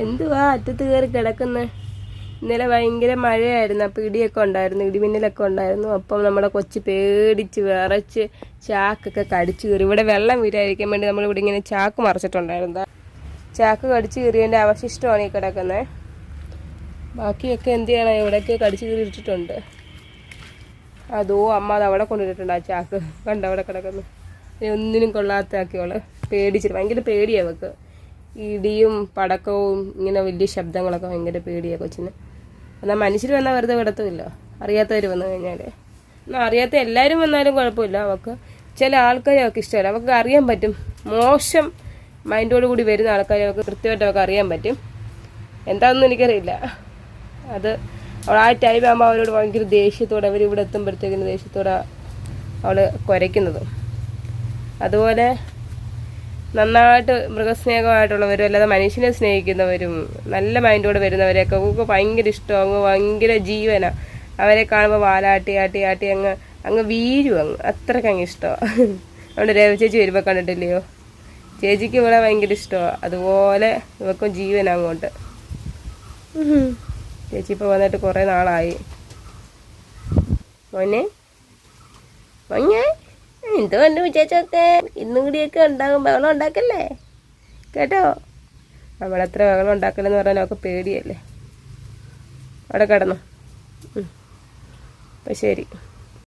എന്തുവാ അറ്റത്ത് കയറി കിടക്കുന്നത്? ഇന്നലെ ഭയങ്കര മഴയായിരുന്നു, അപ്പോൾ ഇടിയൊക്കെ ഉണ്ടായിരുന്നു, ഇടിമിന്നലൊക്കെ ഉണ്ടായിരുന്നു. അപ്പം നമ്മുടെ കൊച്ച് പേടിച്ച് വിറച്ച് ചാക്കൊക്കെ കടിച്ചു കയറി. ഇവിടെ വെള്ളം വീരാതിരിക്കാൻ വേണ്ടി നമ്മളിവിടെ ഇങ്ങനെ ചാക്ക് മറിച്ചിട്ടുണ്ടായിരുന്നു. ചാക്ക് കടിച്ചു കയറിയതിൻ്റെ അവശിഷ്ടമാണ് ഈ കിടക്കുന്നത്. ബാക്കിയൊക്കെ എന്ത് ചെയ്യണം, ഇവിടെയൊക്കെ കടിച്ചു കയറി ഇട്ടിട്ടുണ്ട്. അതോ അമ്മ അത് അവിടെ കൊണ്ടുവന്നിട്ടുണ്ട്. ആ ചാക്ക് കണ്ട അവിടെ കിടക്കുന്നു. ഒന്നിനും കൊള്ളാത്താക്കിയോള് പേടിച്ചിട്ട് ഭയങ്കര പേടിയാണ് അവൾക്ക്. ഇടിയും പടക്കവും ഇങ്ങനെ വലിയ ശബ്ദങ്ങളൊക്കെ ഭയങ്കര പേടിയാണ് കൊച്ചിന്. എന്നാൽ മനുഷ്യർ വന്നാൽ വെറുതെ വിടത്തുമില്ല, അറിയാത്തവർ വന്നു കഴിഞ്ഞാൽ. എന്നാൽ അറിയാത്ത എല്ലാവരും വന്നാലും കുഴപ്പമില്ല. അവൾക്ക് ചില ആൾക്കാരെ അവൾക്ക് ഇഷ്ടമല്ല. അവൾക്ക് അറിയാൻ പറ്റും, മോശം മൈൻഡോട് കൂടി വരുന്ന ആൾക്കാരെ അവൾക്ക് കൃത്യമായിട്ട് അവൾക്ക് അറിയാൻ പറ്റും. എന്താണെന്ന് എനിക്കറിയില്ല. അത് അവൾ ആ ടൈം ആകുമ്പോൾ അവരോട് ഭയങ്കര ദേഷ്യത്തോടെ, അവരിവിടെ എത്തുമ്പോഴത്തേക്കിന് ദേഷ്യത്തോടെ അവൾ കുരയ്ക്കുന്നത്. അതുപോലെ നന്നായിട്ട് മൃഗസ്നേഹമായിട്ടുള്ളവരും അല്ലാതെ മനുഷ്യനെ സ്നേഹിക്കുന്നവരും നല്ല മൈൻഡോടെ വരുന്നവരെയൊക്കെ നമുക്ക് ഭയങ്കര ഇഷ്ടമാണ്, ഭയങ്കര ജീവനാണ്. അവരെ കാണുമ്പോൾ വാലാട്ടി ആട്ടി ആട്ടി അങ്ങ് വീഴും, അത്രയ്ക്ക് അങ്ങ് ഇഷ്ടമാണ്. നമ്മുടെ രേവ ചേച്ചി വരുമ്പോൾ കണ്ടിട്ടില്ലയോ, ചേച്ചിക്ക് ഇവിടെ ഭയങ്കര ഇഷ്ടമാണ്. അതുപോലെ ഇവക്കും ജീവനാണ് അങ്ങോട്ട്. ചേച്ചി ഇപ്പോൾ വന്നിട്ട് കുറേ നാളായി. മോനെ മോനെ എന്തോ ഉണ്ട് വിശേഷമൊക്കെ? ഇന്നും കൂടിയൊക്കെ ഉണ്ടാകും, ബഹളം ഉണ്ടാക്കല്ലേ കേട്ടോ. നമ്മളെത്ര ബഹളം ഉണ്ടാക്കലെന്ന് പറഞ്ഞാൽ നമുക്ക് പേടിയല്ലേ. അവിടെ കിടന്നു. അപ്പം ശരി.